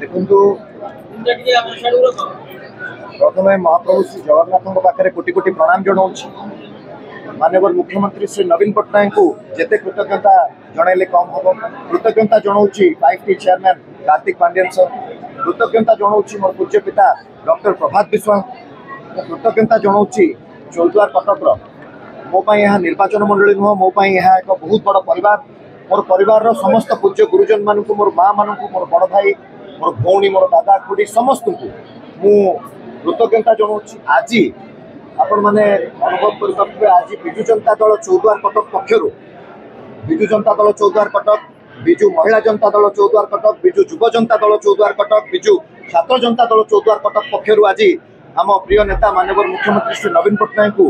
देखो प्रथम महाप्रभु श्री जगन्नाथ पाखे कोटि कोटि प्रणाम जनाऊँ माननीय मुख्यमंत्री श्री नवीन पट्टनायक को जिते कृतज्ञता जनइले कम हम कृतज्ञता जनाऊँ 5T chairman Kartik Pandian sir कृतज्ञता जनाऊँ मोर पूज्य पिता डॉक्टर प्रभात विश्वास कृतज्ञता जनाऊँ चौद्वार कटक मोप यहाँ निर्वाचन मंडली नुह मोप यह एक बहुत बड़ परिवार मोर परिवार समस्त पूज्य गुरुजन मान मोर माँ मान मोर बड़ भाई मोर भौणी मोर दादा खुड़ी समस्त को मु कृतज्ञता जनाऊँ आज आपण मैंने अनुभव कर आज विजु जनता दल चौद्वार कटक पक्षर विजु जनता दल चौद्वार कटक विजु महिला जनता दल चौद्वार कटक विजु युव जनता दल चौद्वार कटक विजु छात्र जनता दल चौद्वार कटक पक्षर आज आम प्रिय नेता माननीय मुख्यमंत्री श्री नवीन पट्टनायक को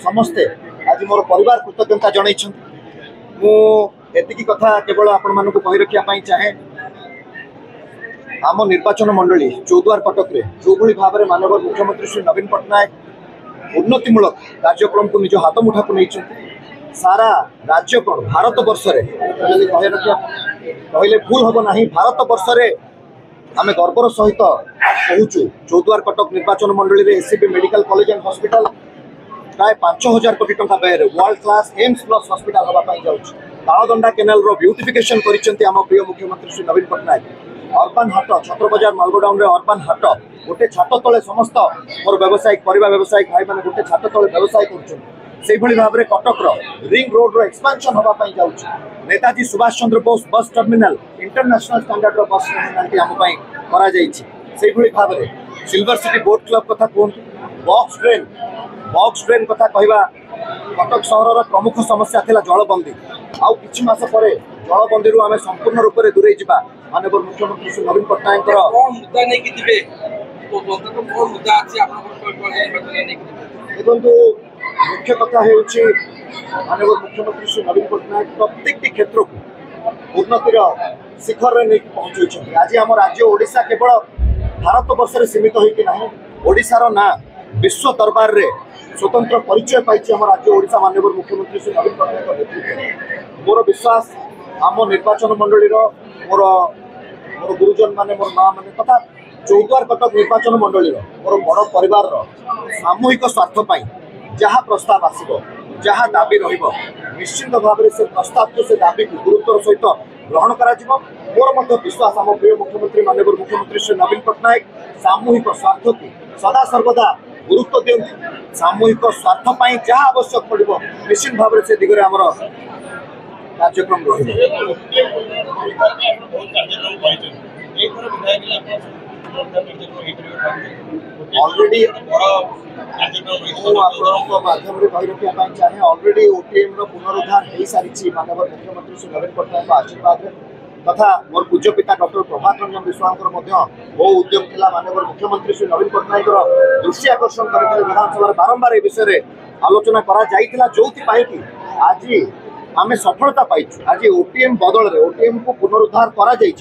समस्ते आज मोर परिवार कृतज्ञता जन मुझी कथा केवल आपण मान कही रखापी चाहे आम निर्वाचन मंडली चौद्वार कटक जो भाव में माननीय मुख्यमंत्री श्री नवीन पट्टनायक उन्नतिमूलक कार्यक्रम को निज हाथ मुठा को नहीं सारा राज्य कौन भारत वर्ष कहले भूल हम ना भारत वर्ष आम गर्वर सहित कहूँ चौद्वार कटक निर्वाचन मंडली SCB medical college and hospital प्राय 5,000 कोटी टंका व्यय world class AIIMS plus hospital हाँपाई जाऊँगी तालदंडा केनाल ब्यूटिफिकेशन कर प्रिय मुख्यमंत्री श्री नवीन पट्टनायक अर्बान हाट छत्र बजार मालगोडाउन अर्बान हाट गोटे छात तले समस्त मोर व्यावसायिक परिवार व्यावसायिक भाई मैंने गोटे छात तले व्यवसाय कर भाव में कटक रिंग रोड एक्सपांशन हाँपाई जाऊँगी नेताजी सुभाष चंद्र बोस बस टर्मिनाल इंटरनेशनल स्टैंडर्ड बस टर्मिनाल आम कर भाव में सिल्वर सिटी बोट क्लब कथा कहतु बॉक्स ट्रेन कथा कहवा कटक सहर प्रमुख समस्या थिला जलबंदी आउ किछि मास पर जलबंदी रु आमे संपूर्ण रूप से दूरे जिबा माननीय मुख्यमंत्री श्री नवीन पट्टनायक देखो मुख्य कथा माननीय मुख्यमंत्री श्री नवीन पट्टनायक प्रत्येक क्षेत्र को उन्नतिर शिखर में नहीं पहुंचे आज आम राज्य ओडिशा केवल भारत वर्ष में सीमित होना ओडिशार ना विश्व दरबार रे स्वतंत्र परिचय पाई आम राज्य ओडिशा माननीय मुख्यमंत्री श्री नवीन पट्टनायक नेतृत्व मोर विश्वास आम निर्वाचन मंडली मोर मोर गुरुजन माने मोर माँ माने तथा चौद्वार कटक निर्वाचन मंडली मोर बड़ परिवार सामूहिक स्वार्थपाई जहाँ प्रस्ताव आसब जहाँ दाबी निश्चित भाव में से प्रस्ताव को से दाबी को गुरुत्वर सहित ग्रहण कर मोर विश्वास आम प्रिय मुख्यमंत्री माननीय मुख्यमंत्री श्री नवीन पट्टनायक सामूहिक स्वार्थ को सदा सर्वदा गुरुत्व दिखती सामूहिक स्वार्थपाई जहाँ आवश्यक पड़ो निश्चित भाव से दिगरे आमर कार्यक्रम ऑलरेडी माध्यम कही रखापी चाहे ऑलरेडी ओटीएम पुनरुद्धार हो सारी माननीय मुख्यमंत्री श्री नवीन पट्टनायक आशीर्वाद तथा मोर पूज्य पिता डॉक्टर प्रभात रंजन विश्वास बहु उद्यम था माननीय मुख्यमंत्री श्री नवीन पट्टनायक दृष्टि आकर्षण करते विधानसभा बारंबार विषय आलोचना करा जो आज आम सफलता पाई आज ओटीएम बदल में ओटीएम को पुनरुद्धार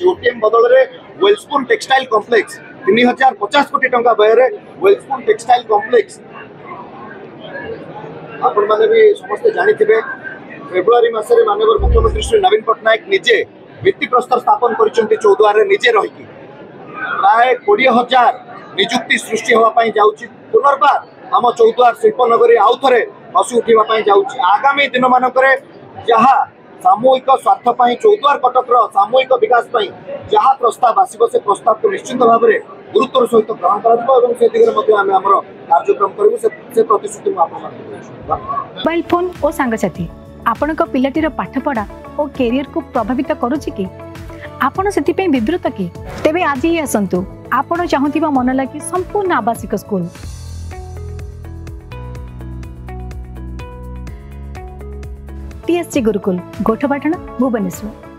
ओटीएम बदल में वेलस्पुन टेक्सटाइल कॉम्प्लेक्स 3,050 कोटी टंका व्यय वेलस्पुन टेक्सटाइल कॉम्प्लेक्स आपण मैंने भी समस्ते जानी फेब्रुआरी मासरे माननीय मुख्यमंत्री श्री नवीन पट्टनायक निजे भित्ति प्रस्तर स्थापन कर चौद्वार निजे रही प्राय 20,000 निजुक्ति सृष्टि होगापाई जाऊँगी पुनर्बार आम चौद्वार शिल्पनगरी आउ थे हसी उठापी जाऊँगी आगामी दिन मानक जहाँ सामूहिक स्वार्थपाई चौद्वार कटक सामूहिक विकास जहाँ प्रस्ताव आसो से प्रस्ताव को निश्चित भाव में गुरुत्वर सहित ग्रहण कर कार्यक्रम करूँ से प्रतिश्रुति मोबाइल फोन और सांगसाथी आपण पिलाटीर पाठपढ़ा और कैरियर को प्रभावित करुच्ची कि आपण से विवृत कि तेबे आज ही आसतु आपण चाहूबा मन लगी संपूर्ण आवासिक स्कूल TSG गुरुकुल गोठपाटण भुवनेश्वर।